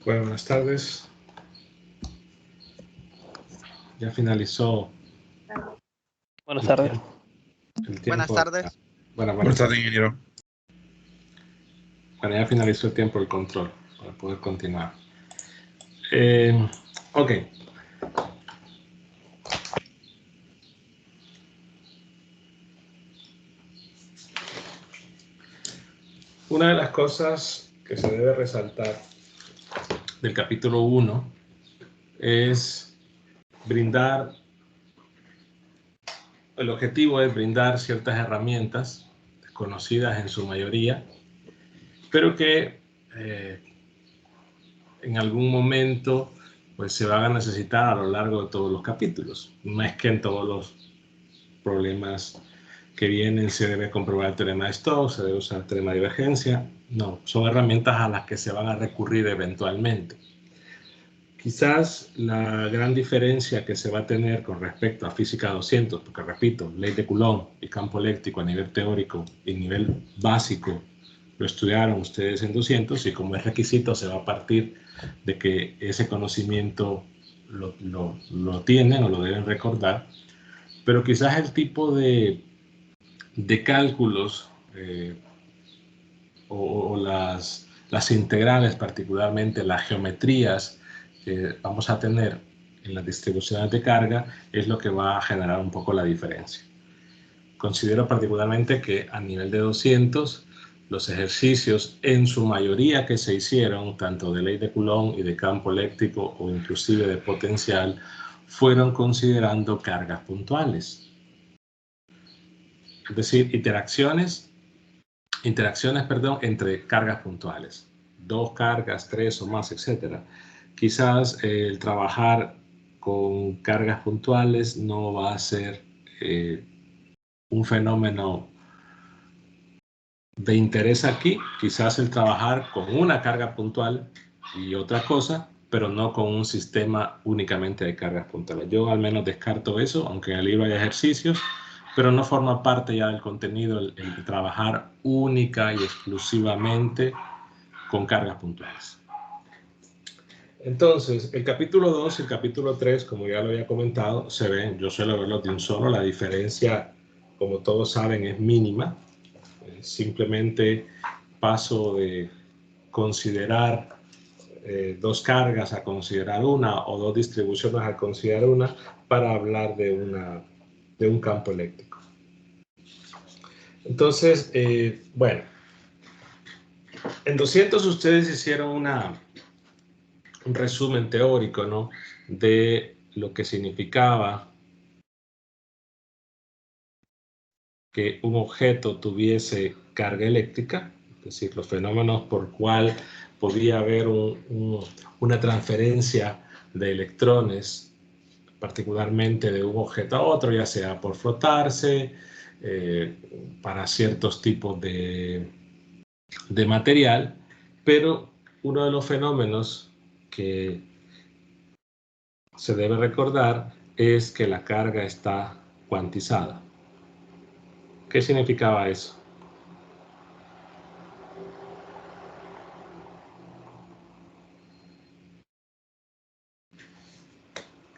Bueno, buenas tardes. Ya finalizó. Buenas tardes. El tiempo. Buenas tardes. Buenas tardes, ingeniero. Bueno, ya finalizó el tiempo del control para poder continuar. Ok. Una de las cosas que se debe resaltar del capítulo 1 es brindar, el objetivo es brindar ciertas herramientas conocidas en su mayoría, pero que en algún momento pues se van a necesitar a lo largo de todos los capítulos. No es que en todos los problemas que vienen se debe comprobar el teorema de Stokes, se debe usar el teorema de divergencia. No, son herramientas a las que se van a recurrir eventualmente. Quizás la gran diferencia que se va a tener con respecto a física 200, porque repito, ley de Coulomb y campo eléctrico a nivel teórico y nivel básico lo estudiaron ustedes en 200, y como es requisito se va a partir de que ese conocimiento lo tienen o lo deben recordar, pero quizás el tipo de cálculos o las integrales, particularmente las geometrías que vamos a tener en las distribuciones de carga, es lo que va a generar un poco la diferencia. Considero particularmente que a nivel de 200, los ejercicios en su mayoría que se hicieron, tanto de ley de Coulomb y de campo eléctrico o inclusive de potencial, fueron considerando cargas puntuales. Es decir, interacciones entre cargas puntuales. 2 cargas, 3 o más, etc. Quizás el trabajar con cargas puntuales no va a ser un fenómeno de interés aquí. Quizás el trabajar con una carga puntual y otra cosa, pero no con un sistema únicamente de cargas puntuales. Yo al menos descarto eso, aunque en el libro hay ejercicios, pero no forma parte ya del contenido el trabajar única y exclusivamente con cargas puntuales. Entonces, el capítulo 2 y el capítulo 3, como ya lo había comentado, se ven, yo suelo verlos de un solo. La diferencia, como todos saben, es mínima. Simplemente paso de considerar 2 cargas a considerar una, o 2 distribuciones a considerar una, para hablar de un campo eléctrico. Entonces, bueno, en 200 ustedes hicieron un resumen teórico, ¿no?, de lo que significaba que un objeto tuviese carga eléctrica, es decir, los fenómenos por cual podía haber una transferencia de electrones, particularmente de un objeto a otro, ya sea por flotarse, para ciertos tipos de material, pero uno de los fenómenos que se debe recordar es que la carga está cuantizada. ¿Qué significaba eso?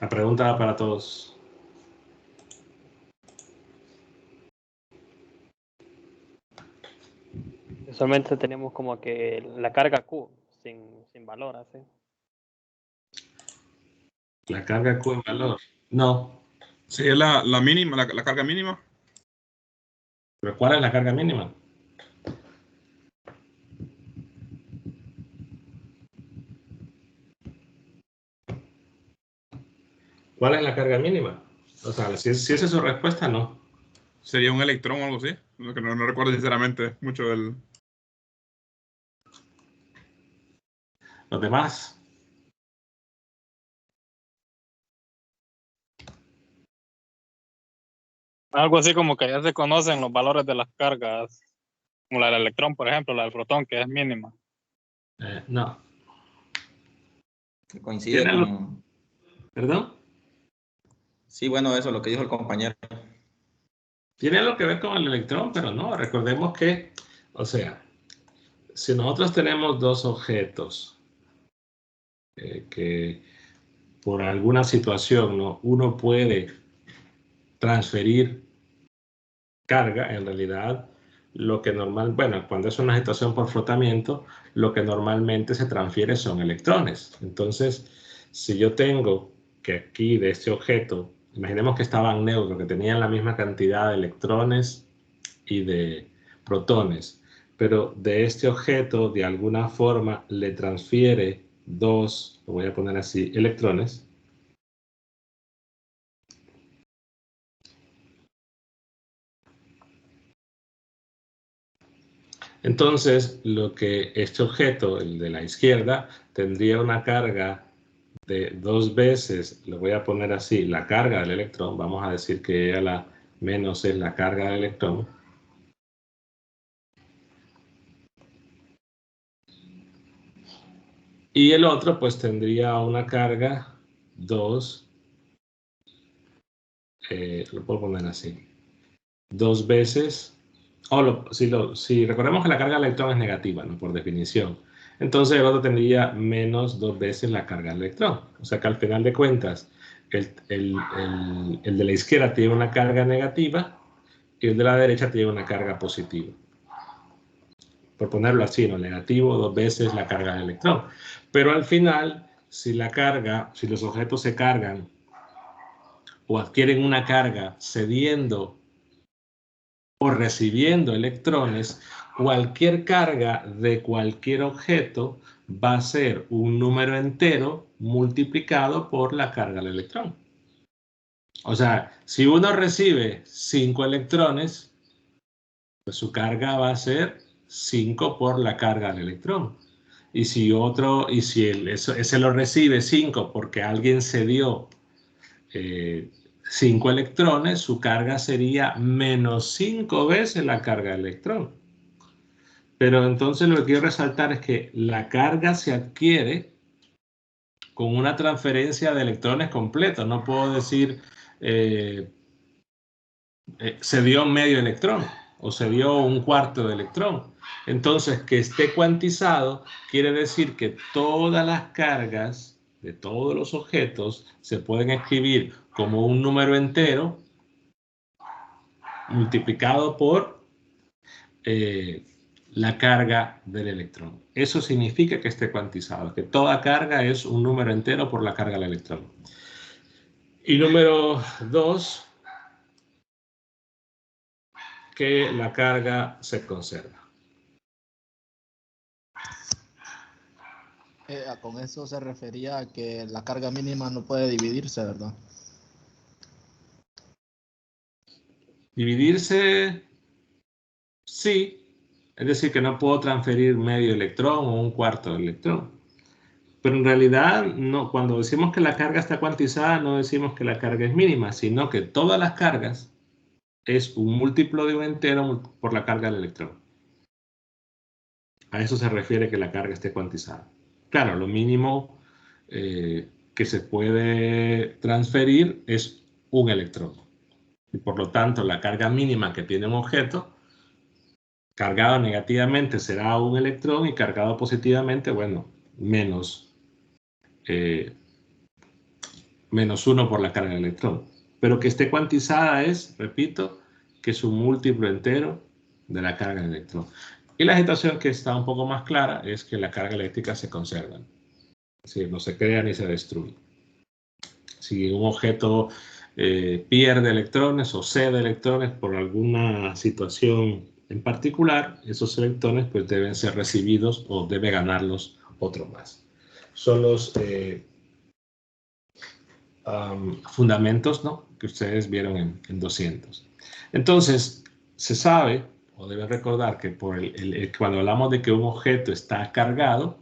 La pregunta va para todos. Usualmente tenemos como que la carga Q sin valor, así. La carga Q en valor. No. Sí, es la mínima, la carga mínima. ¿Pero cuál es la carga mínima? ¿Cuál es la carga mínima? O sea, si esa es su respuesta, no. Sería un electrón o algo así. No recuerdo sinceramente mucho del... Los demás. Algo así como que ya se conocen los valores de las cargas, como la del electrón, por ejemplo, la del protón, que es mínima. No. Coincide con... ¿Perdón? Sí, bueno, eso es lo que dijo el compañero. Tiene algo que ver con el electrón, pero no. Recordemos que, o sea, si nosotros tenemos 2 objetos que por alguna situación, ¿no?, uno puede transferir carga. En realidad, lo que cuando es una situación por frotamiento, lo que normalmente se transfiere son electrones. Entonces, si yo tengo que aquí de este objeto, imaginemos que estaban neutros, que tenían la misma cantidad de electrones y de protones, pero de este objeto de alguna forma le transfiere dos, lo voy a poner así, electrones. Entonces, lo que este objeto, el de la izquierda, tendría una carga de 2 veces, lo voy a poner así, la carga del electrón. Vamos a decir que la menos es la carga del electrón. Y el otro pues tendría una carga 2, lo puedo poner así, 2 veces, si recordemos que la carga del electrón es negativa, ¿no?, por definición. Entonces el otro tendría menos 2 veces la carga del electrón. O sea que al final de cuentas, el de la izquierda tiene una carga negativa y el de la derecha tiene una carga positiva. Por ponerlo así, ¿no?, negativo 2 veces la carga del electrón. Pero al final, si los objetos se cargan o adquieren una carga cediendo o recibiendo electrones, cualquier carga de cualquier objeto va a ser un número entero multiplicado por la carga del electrón. O sea, si uno recibe 5 electrones, pues su carga va a ser 5 por la carga del electrón. Y si ese lo recibe 5 porque alguien cedió 5 electrones, su carga sería menos 5 veces la carga del electrón. Pero entonces lo que quiero resaltar es que la carga se adquiere con una transferencia de electrones completos. No puedo decir se dio medio electrón o se dio un cuarto de electrón. Entonces, que esté cuantizado quiere decir que todas las cargas de todos los objetos se pueden escribir como un número entero multiplicado por la carga del electrón. Eso significa que esté cuantizado, que toda carga es un número entero por la carga del electrón. Y número 2, que la carga se conserva. Con eso se refería a que la carga mínima no puede dividirse, ¿verdad? Dividirse, sí. Es decir, que no puedo transferir medio electrón o un cuarto de electrón. Pero en realidad, no, cuando decimos que la carga está cuantizada, no decimos que la carga es mínima, sino que todas las cargas es un múltiplo de un entero por la carga del electrón. A eso se refiere que la carga esté cuantizada. Claro, lo mínimo que se puede transferir es un electrón. Y por lo tanto, la carga mínima que tiene un objeto, cargado negativamente será un electrón y cargado positivamente, bueno, menos 1 por la carga del electrón. Pero que esté cuantizada es, repito, que es un múltiplo entero de la carga del electrón. Y la situación que está un poco más clara es que la carga eléctrica se conserva. Es decir, no se crea ni se destruye. Si un objeto pierde electrones o cede electrones por alguna situación en particular, esos electrones pues deben ser recibidos o debe ganarlos otro más. Son los fundamentos, ¿no?, que ustedes vieron en 200. Entonces, se sabe, o deben recordar, que cuando hablamos de que un objeto está cargado,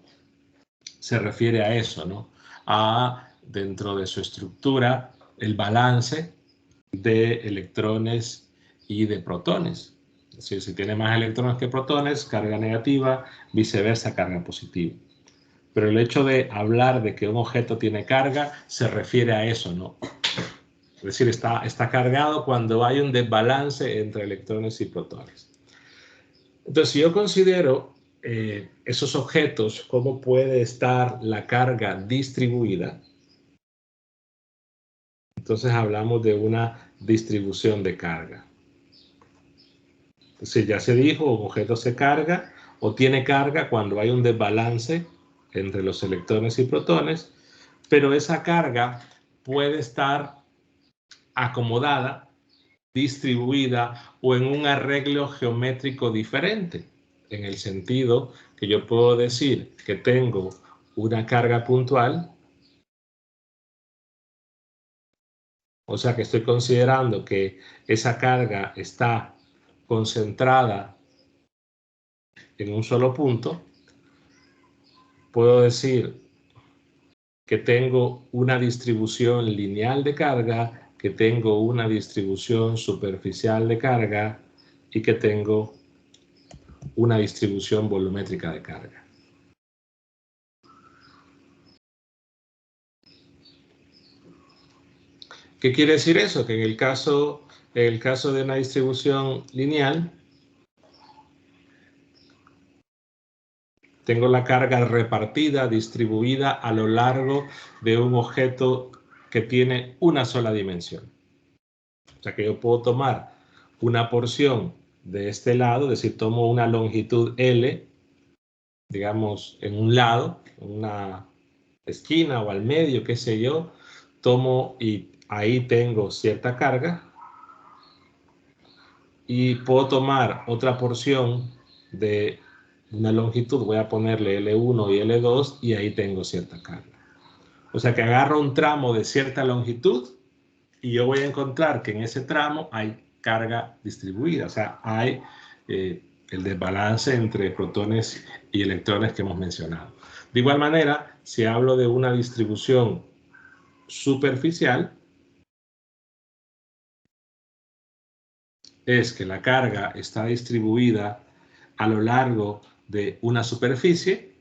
se refiere a eso, ¿no?, a, dentro de su estructura, el balance de electrones y de protones. Es decir, si tiene más electrones que protones, carga negativa, viceversa, carga positiva. Pero el hecho de hablar de que un objeto tiene carga se refiere a eso, ¿no? Es decir, está cargado cuando hay un desbalance entre electrones y protones. Entonces, si yo considero esos objetos, cómo puede estar la carga distribuida. Entonces hablamos de una distribución de carga. Entonces ya se dijo, un objeto se carga o tiene carga cuando hay un desbalance entre los electrones y protones, pero esa carga puede estar acomodada, distribuida o en un arreglo geométrico diferente, en el sentido que yo puedo decir que tengo una carga puntual, o sea que estoy considerando que esa carga está concentrada en un solo punto. Puedo decir que tengo una distribución lineal de carga, que tengo una distribución superficial de carga y que tengo una distribución volumétrica de carga. ¿Qué quiere decir eso? Que en el caso de una distribución lineal, tengo la carga repartida, distribuida a lo largo de un objeto que tiene una sola dimensión. O sea que yo puedo tomar una porción de este lado, es decir, tomo una longitud L, digamos, en un lado, en una esquina o al medio, qué sé yo, tomo y ahí tengo cierta carga y puedo tomar otra porción de una longitud, voy a ponerle L1 y L2 y ahí tengo cierta carga. O sea que agarro un tramo de cierta longitud y yo voy a encontrar que en ese tramo hay carga distribuida, o sea, hay el desbalance entre protones y electrones que hemos mencionado. De igual manera, si hablo de una distribución superficial, es que la carga está distribuida a lo largo de una superficie.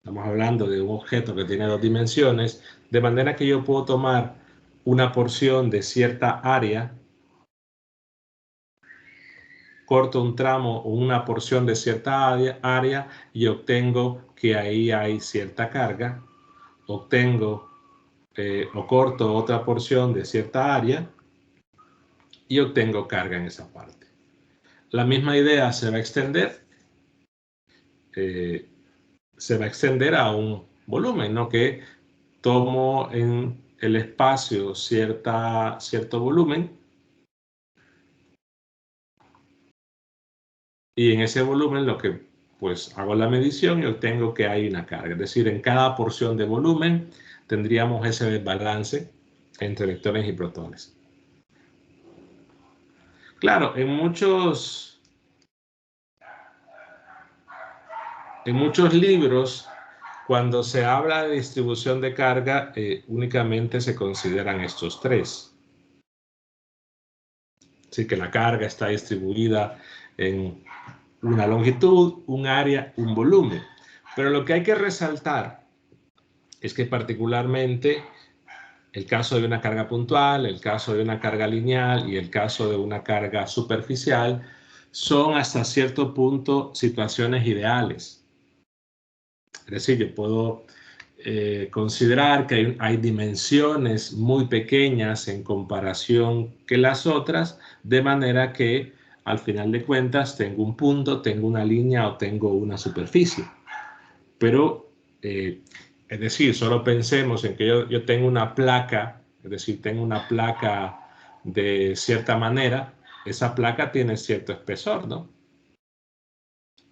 Estamos hablando de un objeto que tiene dos dimensiones, de manera que yo puedo tomar una porción de cierta área, corto un tramo o una porción de cierta área y obtengo que ahí hay cierta carga, obtengo o corto otra porción de cierta área y obtengo carga en esa parte. La misma idea se va a extender a un volumen, ¿no? Que tomo en el espacio cierto volumen y en ese volumen lo que pues hago la medición y obtengo que hay una carga. Es decir, en cada porción de volumen tendríamos ese desbalance entre electrones y protones. Claro, en muchos libros, cuando se habla de distribución de carga, únicamente se consideran estos tres. Así que la carga está distribuida en una longitud, un área, un volumen. Pero lo que hay que resaltar es que particularmente el caso de una carga puntual, el caso de una carga lineal y el caso de una carga superficial son hasta cierto punto situaciones ideales. Es decir, yo puedo considerar que hay dimensiones muy pequeñas en comparación que las otras, de manera que al final de cuentas tengo un punto, tengo una línea o tengo una superficie. Pero, es decir, solo pensemos en que yo tengo una placa, es decir, tengo una placa de cierta manera, esa placa tiene cierto espesor, ¿no?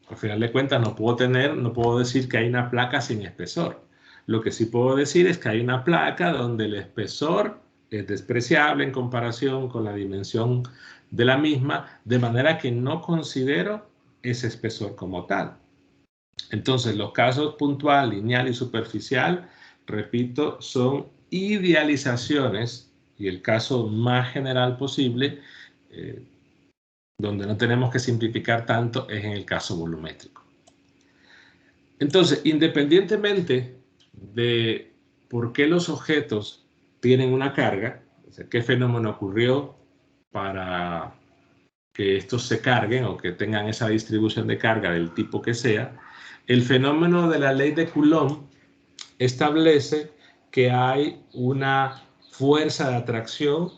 Al final de cuentas no puedo decir que hay una placa sin espesor. Lo que sí puedo decir es que hay una placa donde el espesor es despreciable en comparación con la dimensión de la misma, de manera que no considero ese espesor como tal. Entonces, los casos puntual, lineal y superficial, repito, son idealizaciones y el caso más general posible, donde no tenemos que simplificar tanto, es en el caso volumétrico. Entonces, independientemente de por qué los objetos tienen una carga, o sea, qué fenómeno ocurrió para que estos se carguen o que tengan esa distribución de carga del tipo que sea, El fenómeno de la ley de Coulomb establece que hay una fuerza de atracción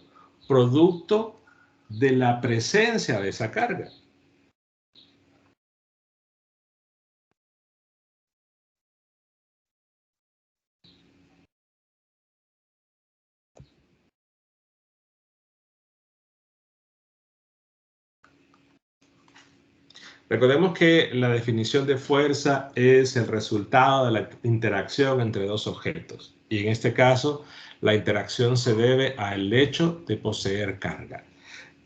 producto de la presencia de esa carga. Recordemos que la definición de fuerza es el resultado de la interacción entre dos objetos. Y en este caso, la interacción se debe al hecho de poseer carga.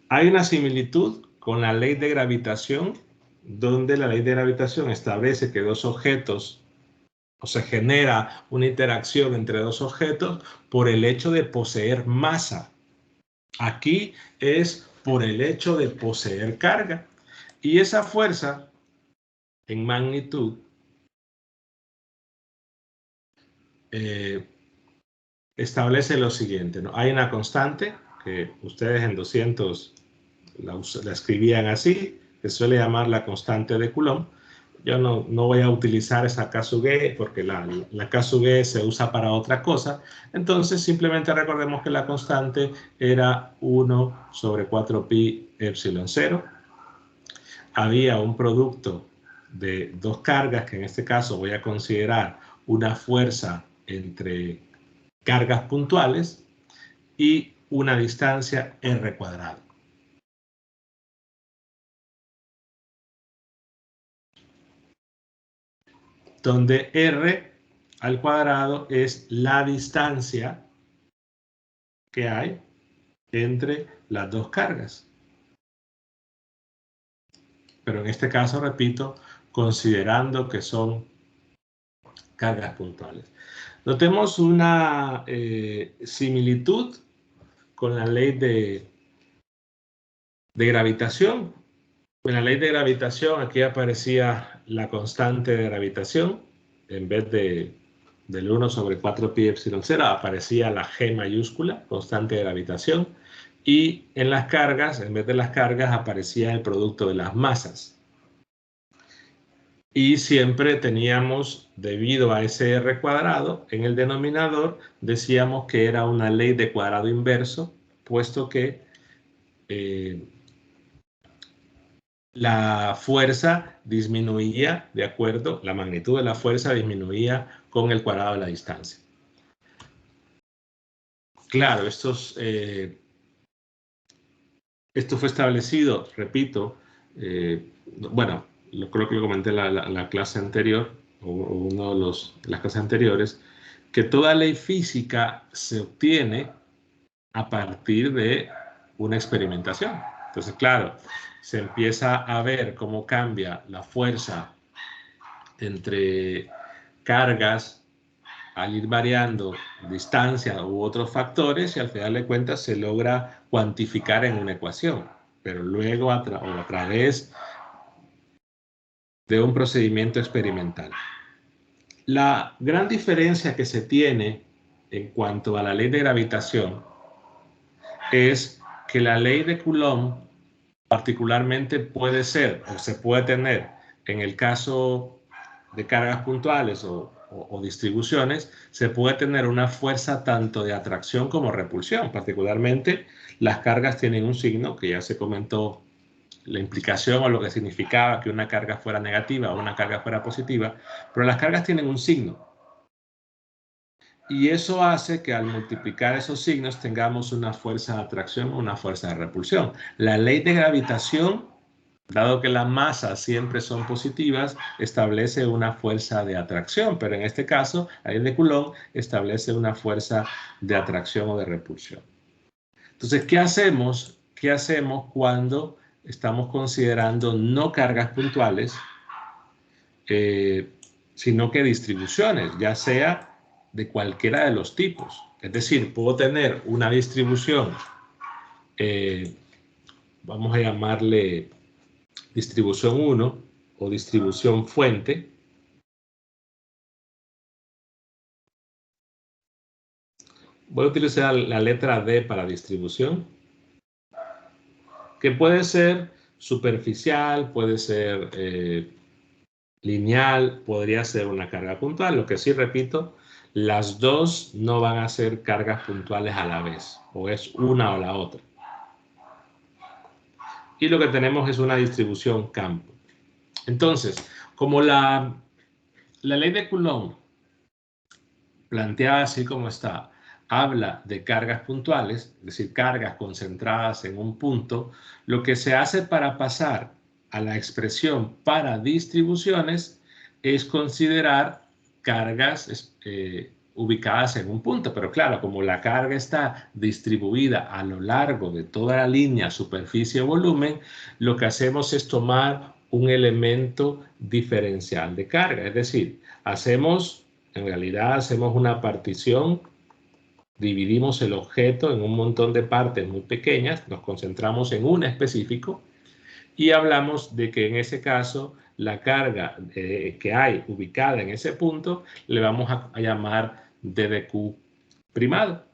Hay una similitud con la ley de gravitación, donde la ley de gravitación establece que dos objetos, o se genera una interacción entre dos objetos por el hecho de poseer masa. Aquí es por el hecho de poseer carga. Y esa fuerza en magnitud establece lo siguiente, ¿no? Hay una constante que ustedes en 200 la escribían así, que suele llamar la constante de Coulomb. Yo no voy a utilizar esa Kasuge porque la Kasuge se usa para otra cosa. Entonces simplemente recordemos que la constante era 1 sobre 4pi epsilon 0. Había un producto de dos cargas, que en este caso voy a considerar una fuerza entre cargas puntuales, y una distancia r cuadrado. Donde r al cuadrado es la distancia que hay entre las dos cargas. Pero en este caso, repito, considerando que son cargas puntuales. Notemos una similitud con la ley de gravitación. En la ley de gravitación aquí aparecía la constante de gravitación. En vez del 1 sobre 4pi epsilon 0 aparecía la G mayúscula, constante de gravitación. Y en las cargas, en vez de las cargas, aparecía el producto de las masas. Y siempre teníamos, debido a ese r cuadrado, en el denominador, decíamos que era una ley de cuadrado inverso, puesto que la fuerza disminuía, de acuerdo, la magnitud de la fuerza disminuía con el cuadrado de la distancia. Claro, esto fue establecido, repito, bueno, creo que lo comenté en la clase anterior, o una de las clases anteriores, que toda ley física se obtiene a partir de una experimentación. Entonces, claro, se empieza a ver cómo cambia la fuerza entre cargas al ir variando distancia u otros factores, y al final de cuentas se logra cuantificar en una ecuación, pero luego a través de un procedimiento experimental. La gran diferencia que se tiene en cuanto a la ley de gravitación es que la ley de Coulomb particularmente puede ser o se puede tener en el caso de cargas puntuales o distribuciones, se puede tener una fuerza tanto de atracción como repulsión. Particularmente las cargas tienen un signo que ya se comentó, la implicación o lo que significaba que una carga fuera negativa o una carga fuera positiva, pero las cargas tienen un signo. Y eso hace que al multiplicar esos signos tengamos una fuerza de atracción o una fuerza de repulsión. La ley de gravitación, dado que las masas siempre son positivas, establece una fuerza de atracción, pero en este caso, la ley de Coulomb establece una fuerza de atracción o de repulsión. Entonces, ¿qué hacemos? ¿Qué hacemos cuando estamos considerando no cargas puntuales, sino que distribuciones, ya sea de cualquiera de los tipos? Es decir, puedo tener una distribución, vamos a llamarle distribución 1 o distribución fuente. Voy a utilizar la letra D para distribución, que puede ser superficial, puede ser lineal, podría ser una carga puntual. Lo que sí, repito, las dos no van a ser cargas puntuales a la vez. O es una o la otra. Y lo que tenemos es una distribución campo. Entonces, como la ley de Coulomb, planteada así como está, habla de cargas puntuales, es decir, cargas concentradas en un punto, lo que se hace para pasar a la expresión para distribuciones es considerar cargas ubicadas en un punto. Pero claro, como la carga está distribuida a lo largo de toda la línea superficie-volumen, lo que hacemos es tomar un elemento diferencial de carga. Es decir, en realidad hacemos una partición, dividimos el objeto en un montón de partes muy pequeñas, nos concentramos en una específico y hablamos de que en ese caso la carga que hay ubicada en ese punto le vamos a llamar DDQ primado.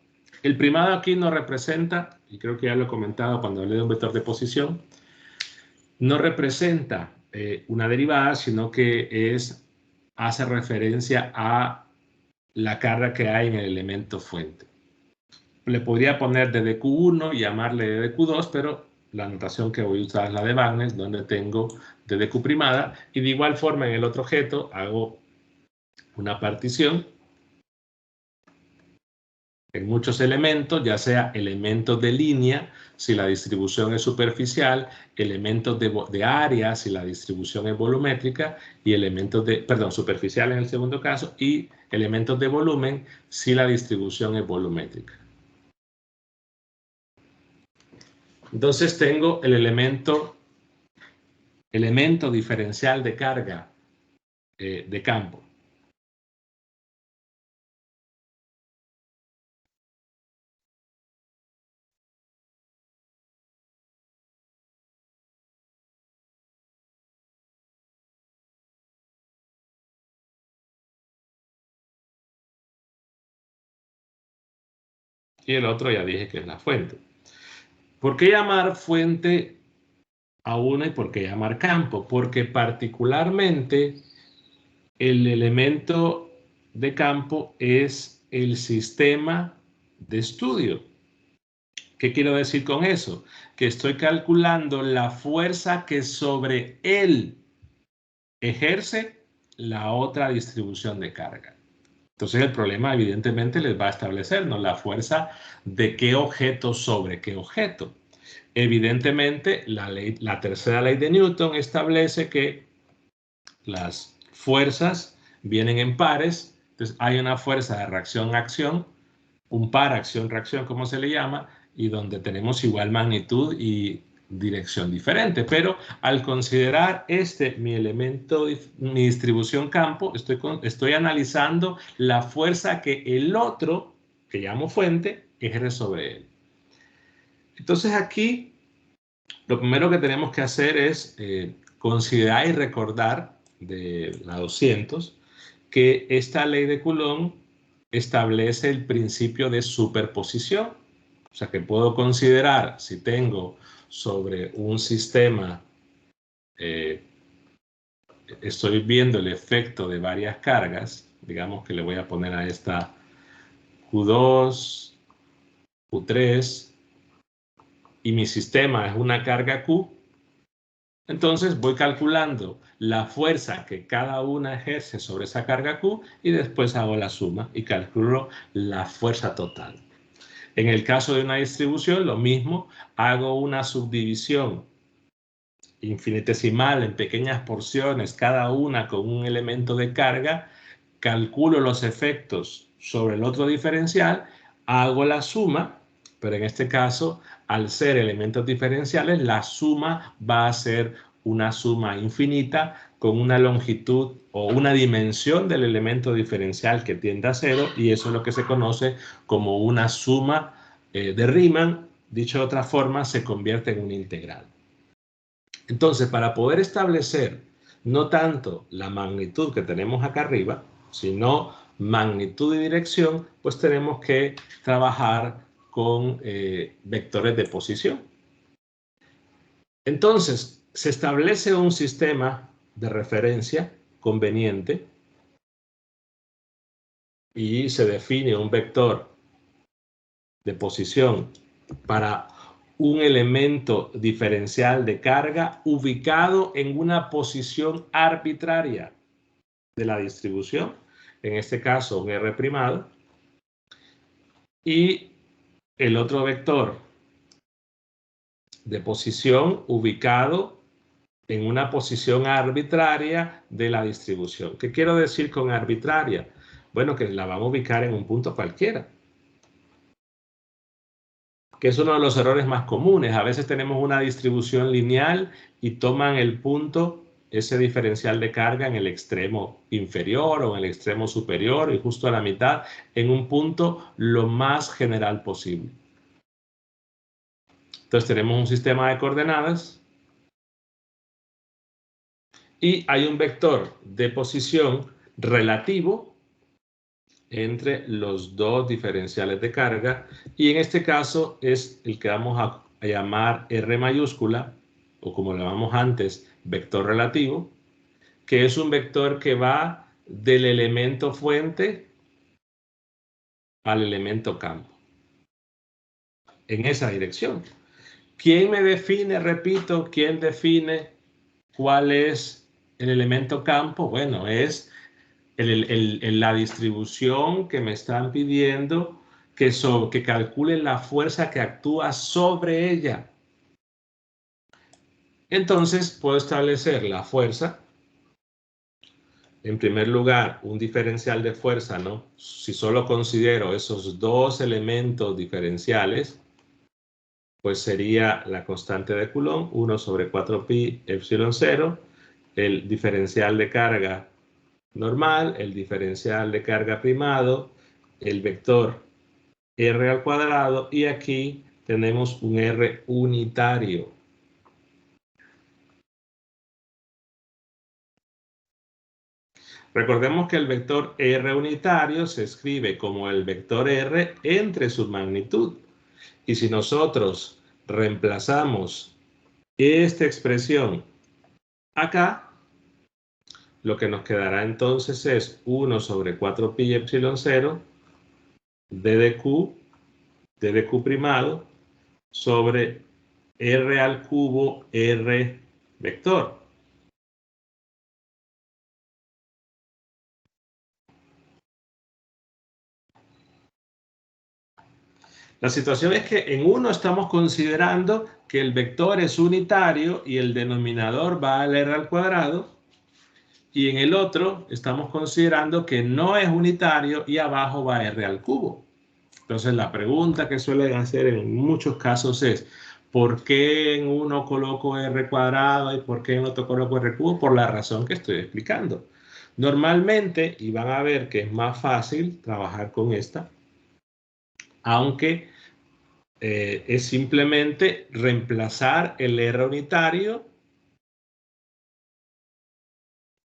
El primado aquí nos representa, y creo que ya lo he comentado cuando hablé de un vector de posición, no representa una derivada, sino que hace referencia a la carga que hay en el elemento fuente. Le podría poner DDQ1 y llamarle DDQ2, pero la notación que voy a usar es la de Wagner, donde tengo DDQ primada, y de igual forma en el otro objeto hago una partición en muchos elementos, ya sea elementos de línea, si la distribución es superficial, elementos de área, si la distribución es volumétrica, y elementos superficial en el segundo caso, y elementos de volumen, si la distribución es volumétrica. Entonces tengo el elemento diferencial de carga de campo. Y el otro ya dije que es la fuente. ¿Por qué llamar fuente a una y por qué llamar campo? Porque particularmente el elemento de campo es el sistema de estudio. ¿Qué quiero decir con eso? Que estoy calculando la fuerza que sobre él ejerce la otra distribución de carga. Entonces el problema evidentemente les va a establecernos la fuerza de qué objeto sobre qué objeto. Evidentemente la tercera ley de Newton establece que las fuerzas vienen en pares. Entonces hay una fuerza de reacción-acción, un par acción-reacción como se le llama, y donde tenemos igual magnitud y dirección diferente. Pero al considerar mi distribución campo, estoy analizando la fuerza que el otro, que llamo fuente, ejerce sobre él. Entonces aquí lo primero que tenemos que hacer es considerar y recordar de la 200 que esta ley de Coulomb establece el principio de superposición. O sea que puedo considerar, si tengo sobre un sistema, estoy viendo el efecto de varias cargas, digamos que le voy a poner a esta Q2, Q3, y mi sistema es una carga Q, entonces voy calculando la fuerza que cada una ejerce sobre esa carga Q y después hago la suma y calculo la fuerza total. En el caso de una distribución, lo mismo, hago una subdivisión infinitesimal en pequeñas porciones, cada una con un elemento de carga, calculo los efectos sobre el otro diferencial, hago la suma, pero en este caso, al ser elementos diferenciales, la suma va a ser una suma infinita con una longitud o una dimensión del elemento diferencial que tiende a 0, y eso es lo que se conoce como una suma de Riemann. Dicho de otra forma, se convierte en una integral. Entonces, para poder establecer no tanto la magnitud que tenemos acá arriba, sino magnitud y dirección, pues tenemos que trabajar con vectores de posición. Entonces, se establece un sistema de referencia conveniente y se define un vector de posición para un elemento diferencial de carga ubicado en una posición arbitraria de la distribución, en este caso un R primado, y el otro vector de posición ubicado en una posición arbitraria de la distribución. ¿Qué quiero decir con arbitraria? Bueno, que la vamos a ubicar en un punto cualquiera, que es uno de los errores más comunes. A veces tenemos una distribución lineal y toman el punto, ese diferencial de carga, en el extremo inferior o en el extremo superior y justo a la mitad, en un punto lo más general posible. Entonces tenemos un sistema de coordenadas y hay un vector de posición relativo entre los dos diferenciales de carga, y en este caso es el que vamos a llamar R mayúscula, o como lo llamamos antes, vector relativo, que es un vector que va del elemento fuente al elemento campo, en esa dirección. ¿Quién me define, repito, quién define cuál es el elemento campo? Bueno, es la distribución que me están pidiendo que calcule la fuerza que actúa sobre ella. Entonces puedo establecer la fuerza. En primer lugar, un diferencial de fuerza, ¿no? Si solo considero esos dos elementos diferenciales, pues sería la constante de Coulomb, 1 sobre 4pi epsilon 0, el diferencial de carga normal, el diferencial de carga primado, el vector R al cuadrado, y aquí tenemos un R unitario. Recordemos que el vector R unitario se escribe como el vector R entre su magnitud. Y si nosotros reemplazamos esta expresión acá, lo que nos quedará entonces es 1 sobre 4pi epsilon 0 d de q primado sobre R al cubo R vector. La situación es que en uno estamos considerando que el vector es unitario y el denominador va al R al cuadrado, y en el otro estamos considerando que no es unitario y abajo va R al cubo. Entonces la pregunta que suelen hacer en muchos casos es: ¿por qué en uno coloco R cuadrado y por qué en otro coloco R cubo? Por la razón que estoy explicando. Normalmente, y van a ver que es más fácil trabajar con esta, aunque es simplemente reemplazar el R unitario,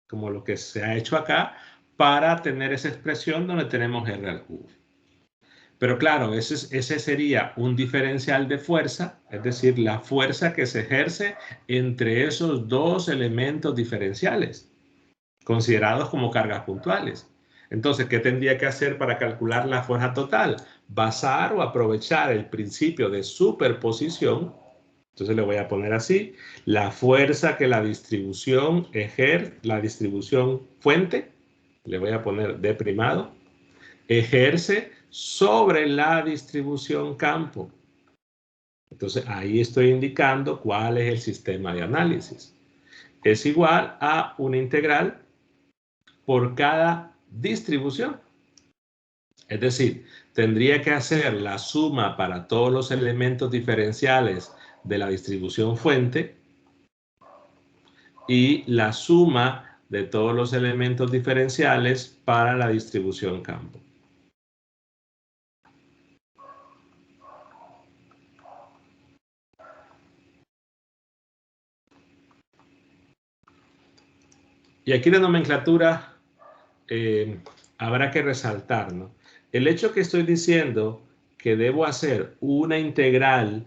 como lo que se ha hecho acá, para tener esa expresión donde tenemos R al cubo. Pero claro, ese sería un diferencial de fuerza, es decir, la fuerza que se ejerce entre esos dos elementos diferenciales, considerados como cargas puntuales. Entonces, ¿qué tendría que hacer para calcular la fuerza total? Basar o aprovechar el principio de superposición. Entonces le voy a poner así: la fuerza que la distribución ejerce, la distribución fuente, le voy a poner D primado, ejerce sobre la distribución campo. Entonces ahí estoy indicando cuál es el sistema de análisis. Es igual a una integral por cada distribución. Es decir, tendría que hacer la suma para todos los elementos diferenciales de la distribución fuente y la suma de todos los elementos diferenciales para la distribución campo. Y aquí la nomenclatura habrá que resaltar, ¿no? El hecho que estoy diciendo que debo hacer una integral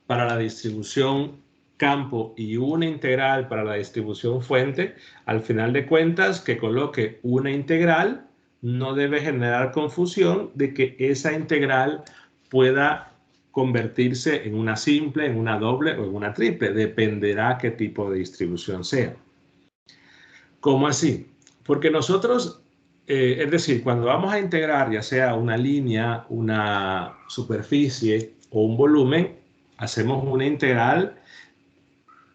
para la distribución campo y una integral para la distribución fuente, al final de cuentas, que coloque una integral no debe generar confusión de que esa integral pueda convertirse en una simple, en una doble o en una triple. Dependerá qué tipo de distribución sea. ¿Cómo así? Porque nosotros, es decir, cuando vamos a integrar ya sea una línea, una superficie o un volumen, hacemos una integral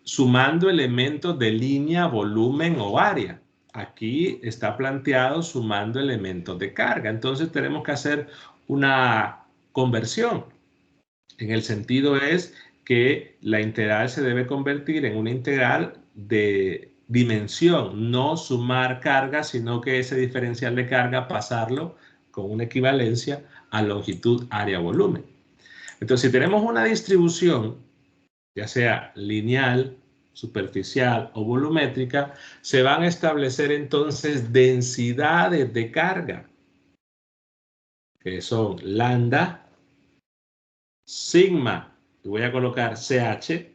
sumando elementos de línea, volumen o área. Aquí está planteado sumando elementos de carga. Entonces tenemos que hacer una conversión. En el sentido es que la integral se debe convertir en una integral de dimensión, no sumar carga, sino que ese diferencial de carga pasarlo con una equivalencia a longitud, área, volumen. Entonces, si tenemos una distribución, ya sea lineal, superficial o volumétrica, se van a establecer entonces densidades de carga, que son lambda, sigma, y voy a colocar CH,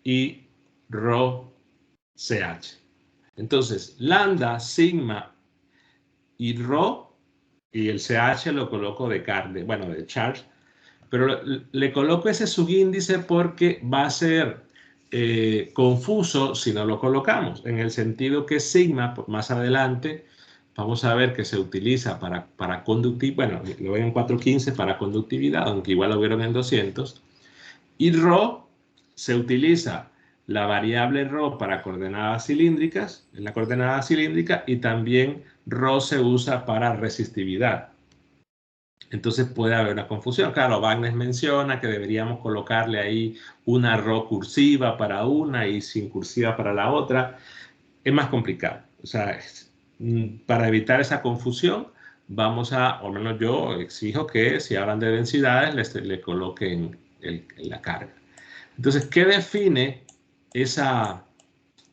y rho CH. Entonces, lambda, sigma y rho, y el CH lo coloco de carga, bueno, de charge, pero le coloco ese subíndice porque va a ser confuso si no lo colocamos, en el sentido que sigma, más adelante, vamos a ver que se utiliza para conductividad, bueno, lo ven en 415 para conductividad, aunque igual lo vieron en 200, y rho se utiliza la variable rho para coordenadas cilíndricas, en la coordenada cilíndrica, y también rho se usa para resistividad. Entonces puede haber una confusión. Claro, Wagner menciona que deberíamos colocarle ahí una rho cursiva para una y sin cursiva para la otra. Es más complicado. O sea, para evitar esa confusión, vamos a, o al menos yo exijo que si hablan de densidades, le coloquen la carga. Entonces, ¿qué define esa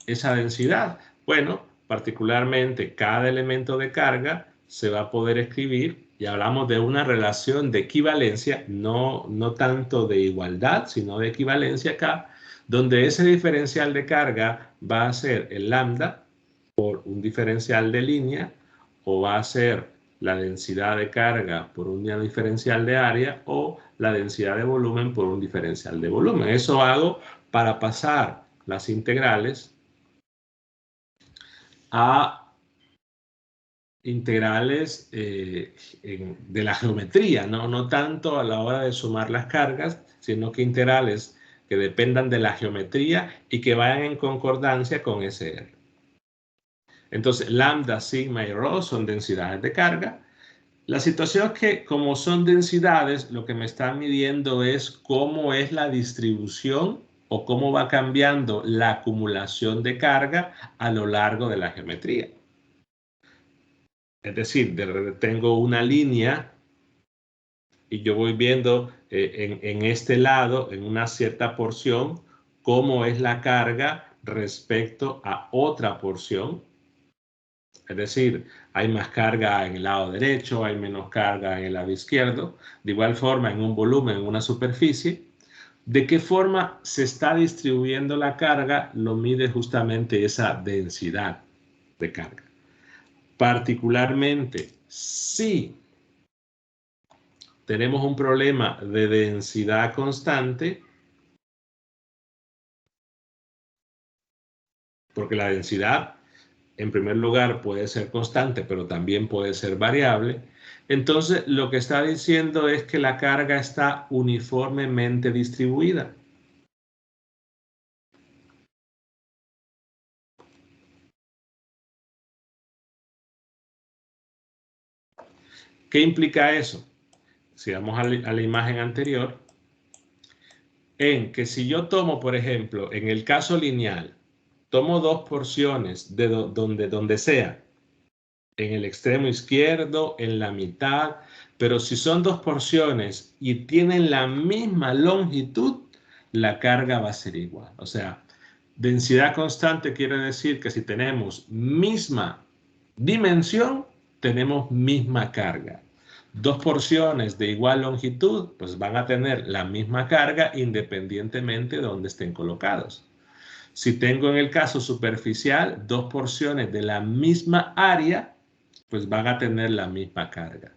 densidad? Bueno, particularmente cada elemento de carga se va a poder escribir, y hablamos de una relación de equivalencia, no tanto de igualdad, sino de equivalencia acá, donde ese diferencial de carga va a ser el lambda por un diferencial de línea, o va a ser la densidad de carga por un diferencial de área, o la densidad de volumen por un diferencial de volumen. Eso hago para pasar las integrales a integrales de la geometría, no tanto a la hora de sumar las cargas, sino que integrales que dependan de la geometría y que vayan en concordancia con SR. Entonces, lambda, sigma y rho son densidades de carga. La situación es que, como son densidades, lo que me están midiendo es cómo es la distribución o cómo va cambiando la acumulación de carga a lo largo de la geometría. Es decir, tengo una línea y yo voy viendo en este lado, en una cierta porción, cómo es la carga respecto a otra porción. Es decir, hay más carga en el lado derecho, hay menos carga en el lado izquierdo. De igual forma, en un volumen, en una superficie, ¿de qué forma se está distribuyendo la carga? Lo mide justamente esa densidad de carga. Particularmente, si tenemos un problema de densidad constante, porque la densidad, en primer lugar, puede ser constante, pero también puede ser variable. Entonces, lo que está diciendo es que la carga está uniformemente distribuida. ¿Qué implica eso? Si vamos a la imagen anterior, en que si yo tomo, por ejemplo, en el caso lineal, tomo dos porciones de donde sea, en el extremo izquierdo, en la mitad, pero si son dos porciones y tienen la misma longitud, la carga va a ser igual. O sea, densidad constante quiere decir que si tenemos misma dimensión, tenemos misma carga. dos porciones de igual longitud, pues van a tener la misma carga independientemente de donde estén colocados. Si tengo en el caso superficial dos porciones de la misma área, pues van a tener la misma carga.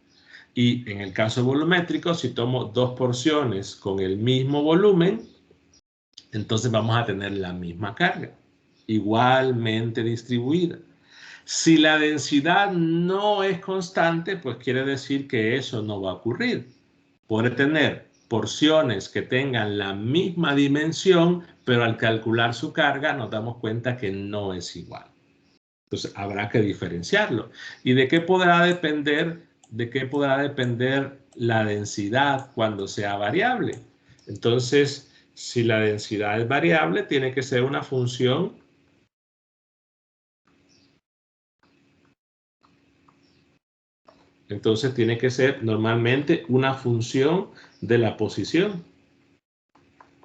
Y en el caso volumétrico, si tomo dos porciones con el mismo volumen, entonces vamos a tener la misma carga, igualmente distribuida. Si la densidad no es constante, pues quiere decir que eso no va a ocurrir. Puede tener porciones que tengan la misma dimensión, pero al calcular su carga nos damos cuenta que no es igual. Entonces habrá que diferenciarlo. ¿Y de qué podrá depender la densidad cuando sea variable? Entonces, si la densidad es variable, tiene que ser una función Entonces tiene que ser normalmente una función de la posición.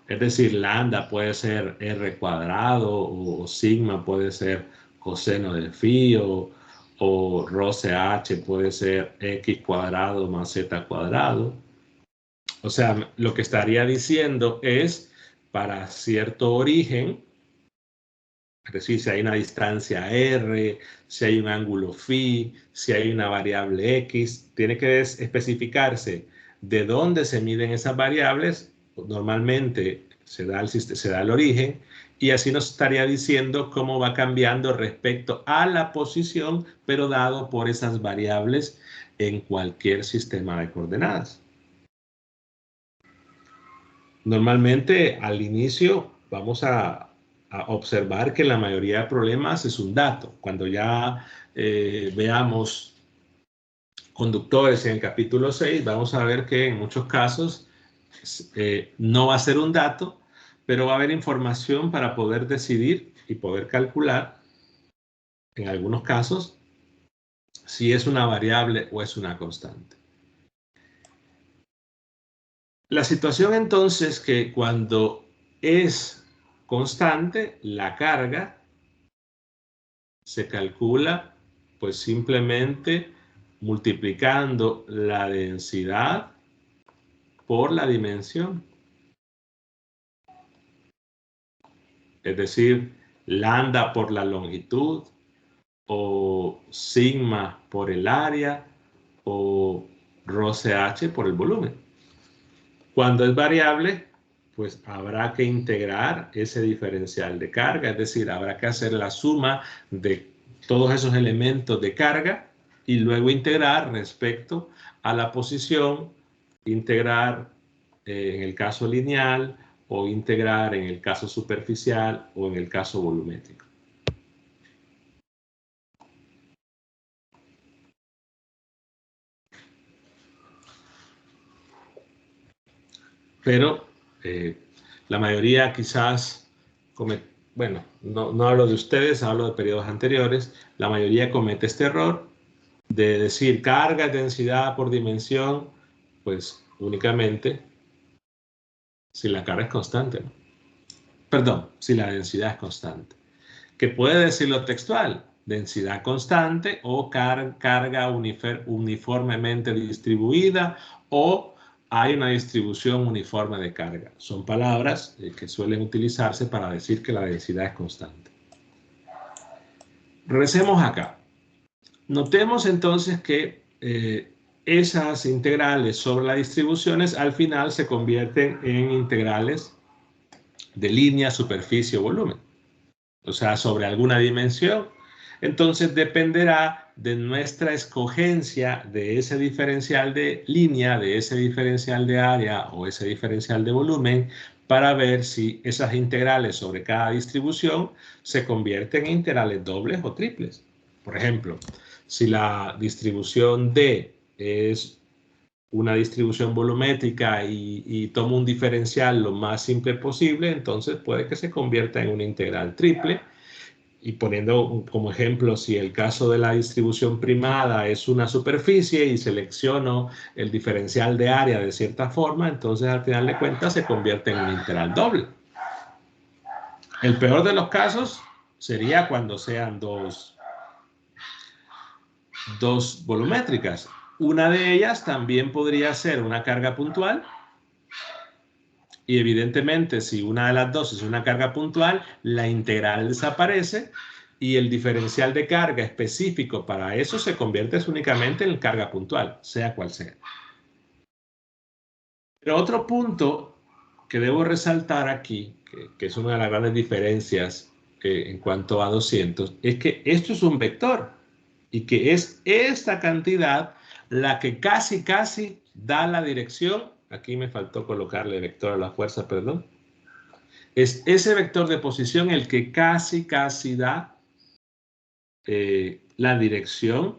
Es decir, lambda puede ser r cuadrado o sigma puede ser coseno de phi o rho CH puede ser x cuadrado más z cuadrado. O sea, lo que estaría diciendo es para cierto origen, es decir, si hay una distancia r, si hay un ángulo phi, si hay una variable x, tiene que especificarse de dónde se miden esas variables. Normalmente se da el origen y así nos estaría diciendo cómo va cambiando respecto a la posición, pero dado por esas variables en cualquier sistema de coordenadas. Normalmente al inicio vamos a observar que la mayoría de problemas es un dato. Cuando ya veamos conductores en el capítulo 6, vamos a ver que en muchos casos no va a ser un dato, pero va a haber información para poder decidir y poder calcular, en algunos casos, si es una variable o es una constante. La situación entonces que cuando es constante, la carga se calcula pues simplemente multiplicando la densidad por la dimensión. Es decir, lambda por la longitud o sigma por el área o rho CH por el volumen. Cuando es variable, pues habrá que integrar ese diferencial de carga, es decir, habrá que hacer la suma de todos esos elementos de carga y luego integrar respecto a la posición, integrar en el caso lineal o integrar en el caso superficial o en el caso volumétrico. Pero la mayoría quizás bueno, no hablo de ustedes, hablo de periodos anteriores, la mayoría comete este error de decir carga, densidad por dimensión, pues únicamente si la carga es constante, ¿no? Perdón, si la densidad es constante. Que puede decirlo textual, densidad constante o carga uniformemente distribuida o hay una distribución uniforme de carga. Son palabras que suelen utilizarse para decir que la densidad es constante. Regresemos acá. Notemos entonces que esas integrales sobre las distribuciones al final se convierten en integrales de línea, superficie o volumen. O sea, sobre alguna dimensión. Entonces dependerá de nuestra escogencia de ese diferencial de línea, de ese diferencial de área o ese diferencial de volumen para ver si esas integrales sobre cada distribución se convierten en integrales dobles o triples. Por ejemplo, si la distribución D es una distribución volumétrica y tomo un diferencial lo más simple posible, entonces puede que se convierta en una integral triple. Y poniendo como ejemplo, si el caso de la distribución primada es una superficie y selecciono el diferencial de área de cierta forma, entonces al final de cuentas se convierte en una integral doble. El peor de los casos sería cuando sean dos volumétricas. Una de ellas también podría ser una carga puntual. Y evidentemente, si una de las dos es una carga puntual, la integral desaparece y el diferencial de carga específico para eso se convierte únicamente en carga puntual, sea cual sea. Pero otro punto que debo resaltar aquí, que es una de las grandes diferencias en cuanto a 200, es que esto es un vector y que es esta cantidad la que casi da la dirección. Aquí me faltó colocarle vector a la fuerza, perdón. Es ese vector de posición el que casi da la dirección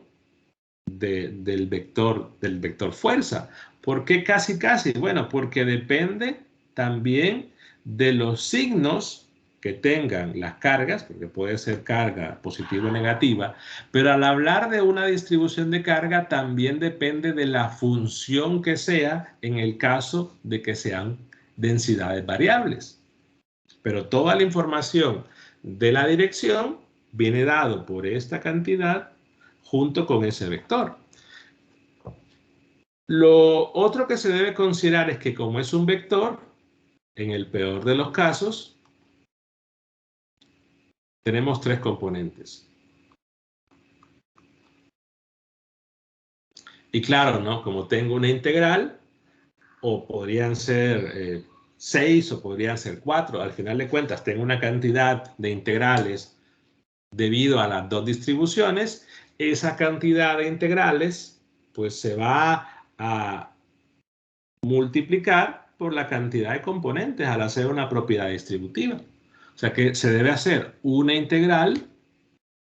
del vector fuerza. ¿Por qué casi? Bueno, porque depende también de los signos que tengan las cargas, porque puede ser carga positiva o negativa, pero al hablar de una distribución de carga también depende de la función que sea en el caso de que sean densidades variables. Pero toda la información de la dirección viene dado por esta cantidad junto con ese vector. Lo otro que se debe considerar es que como es un vector, en el peor de los casos, tenemos tres componentes. Y claro, ¿no? Como tengo una integral, o podrían ser 6 o podrían ser 4, al final de cuentas tengo una cantidad de integrales debido a las dos distribuciones. Esa cantidad de integrales pues se va a multiplicar por la cantidad de componentes al hacer una propiedad distributiva. O sea que se debe hacer una integral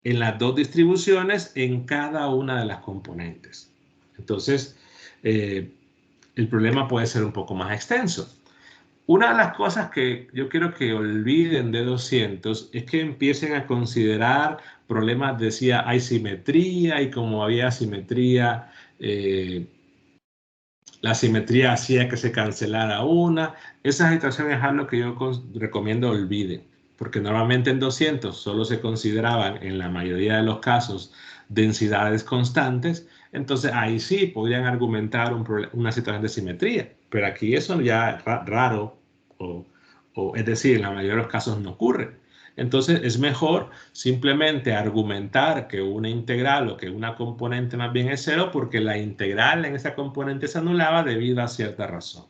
en las dos distribuciones en cada una de las componentes. Entonces, el problema puede ser un poco más extenso. Una de las cosas que yo quiero que olviden de 200 es que empiecen a considerar problemas, decía, hay simetría y como había simetría, la simetría hacía que se cancelara una. Esa situación es algo que yo recomiendo olviden, porque normalmente en 200 solo se consideraban en la mayoría de los casos densidades constantes. Entonces ahí sí podrían argumentar una situación de simetría, pero aquí eso ya es raro o es decir, en la mayoría de los casos no ocurre. Entonces es mejor simplemente argumentar que una integral o que una componente más bien es cero porque la integral en esa componente se anulaba debido a cierta razón.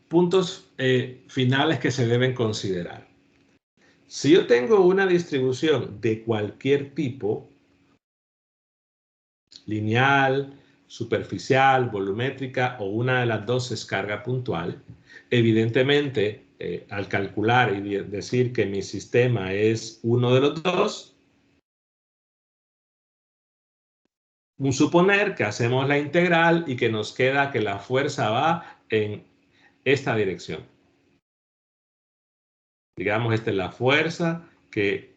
Puntos finales que se deben considerar. Si yo tengo una distribución de cualquier tipo, lineal, superficial, volumétrica o una de las dos es carga puntual, evidentemente al calcular y decir que mi sistema es uno de los dos, suponer que hacemos la integral y que nos queda que la fuerza va en esta dirección. Digamos, esta es la fuerza que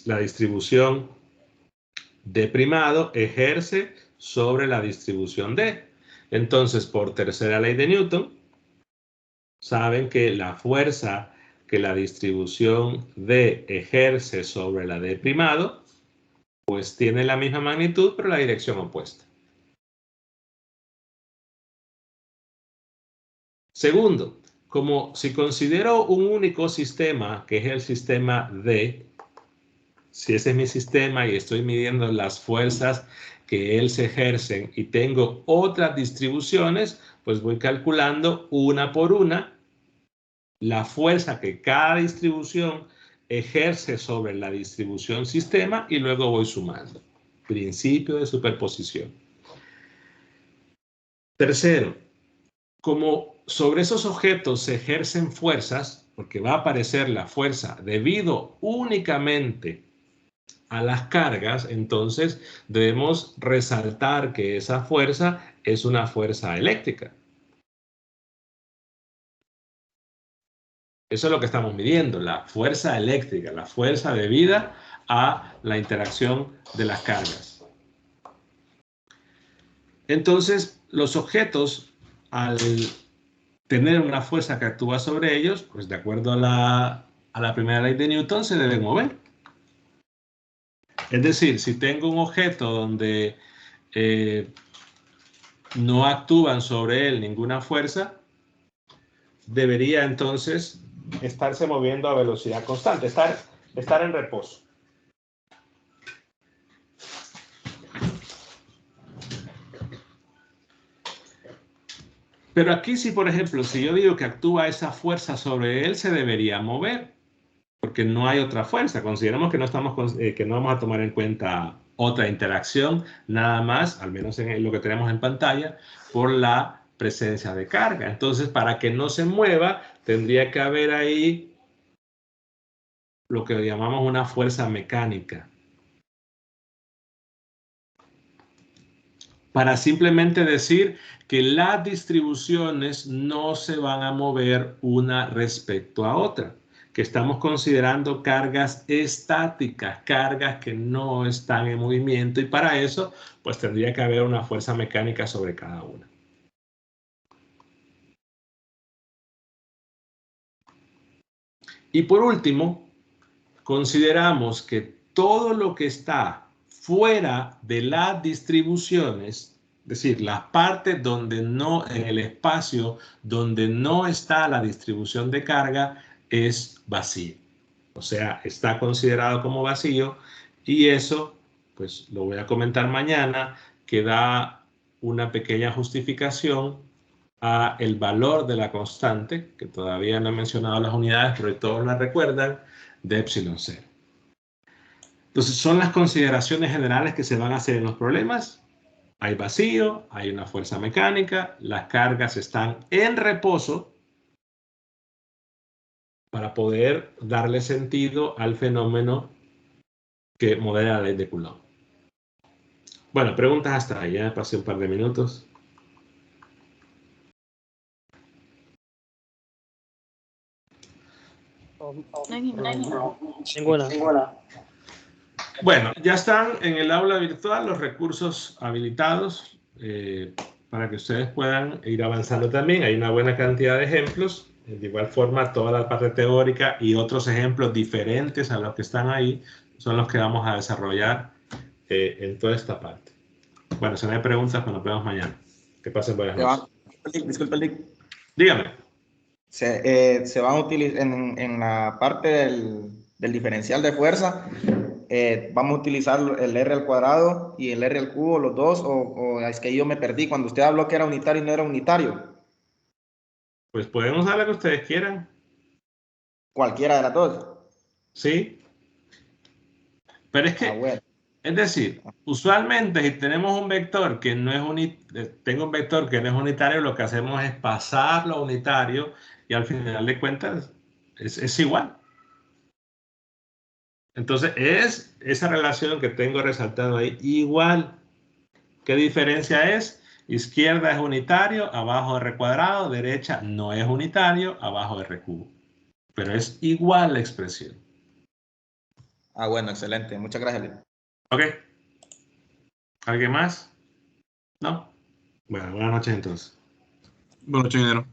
la distribución D' ejerce sobre la distribución D. Entonces, por tercera ley de Newton, saben que la fuerza que la distribución D ejerce sobre la D', pues tiene la misma magnitud, pero la dirección opuesta. Segundo, como si considero un único sistema, que es el sistema D, si ese es mi sistema y estoy midiendo las fuerzas que él se ejercen y tengo otras distribuciones, pues voy calculando una por una la fuerza que cada distribución ejerce sobre la distribución sistema y luego voy sumando. Principio de superposición. Tercero, como sobre esos objetos se ejercen fuerzas, porque va a aparecer la fuerza debido únicamente a las cargas, entonces debemos resaltar que esa fuerza es una fuerza eléctrica. Eso es lo que estamos midiendo, la fuerza eléctrica, la fuerza debida a la interacción de las cargas. Entonces, los objetos, al tener una fuerza que actúa sobre ellos, pues de acuerdo a la primera ley de Newton, se deben mover. Es decir, si tengo un objeto donde no actúan sobre él ninguna fuerza, debería entonces estarse moviendo a velocidad constante, estar en reposo. Pero aquí sí, por ejemplo, si yo digo que actúa esa fuerza sobre él, se debería mover, porque no hay otra fuerza. Consideramos que que no vamos a tomar en cuenta otra interacción, nada más, al menos en lo que tenemos en pantalla, por la presencia de carga. Entonces, para que no se mueva, tendría que haber ahí lo que llamamos una fuerza mecánica. Para simplemente decir que las distribuciones no se van a mover una respecto a otra, que estamos considerando cargas estáticas, cargas que no están en movimiento, y para eso pues tendría que haber una fuerza mecánica sobre cada una. Y por último, consideramos que todo lo que está fuera de las distribuciones, es decir, las partes donde no, en el espacio donde no está la distribución de carga, es vacío. O sea, está considerado como vacío, y eso, pues lo voy a comentar mañana, que da una pequeña justificación a el valor de la constante, que todavía no he mencionado las unidades, pero todos la recuerdan, de epsilon 0. Entonces, son las consideraciones generales que se van a hacer en los problemas. Hay vacío, hay una fuerza mecánica, las cargas están en reposo para poder darle sentido al fenómeno que modela la ley de Coulomb. Bueno, preguntas hasta ahí, ya pasé un par de minutos. Ninguna. Bueno, ya están en el aula virtual los recursos habilitados para que ustedes puedan ir avanzando también. Hay una buena cantidad de ejemplos. De igual forma, toda la parte teórica y otros ejemplos diferentes a los que están ahí son los que vamos a desarrollar en toda esta parte. Bueno, si no hay preguntas, pues nos vemos mañana. Que pasen buenas noches. Disculpe, Lick. Dígame. Se van a utilizar en la parte del diferencial de fuerza, vamos a utilizar el R al cuadrado y el R al cubo, los dos, o es que yo me perdí cuando usted habló que era unitario y no era unitario. Pues podemos dar lo que ustedes quieran. Cualquiera de las dos. Sí. Pero es que, Bueno. es decir, usualmente si tenemos un vector que no es unitario, lo que hacemos es pasarlo a unitario y al final de cuentas es igual. Entonces es esa relación que tengo resaltado ahí, igual. ¿Qué diferencia es? Izquierda es unitario, abajo R cuadrado, derecha no es unitario, abajo R cubo. Pero es igual la expresión. Bueno, excelente. Muchas gracias, Lick. ¿Ok? ¿Alguien más? ¿No? Bueno, buenas noches entonces. Bueno, ingeniero.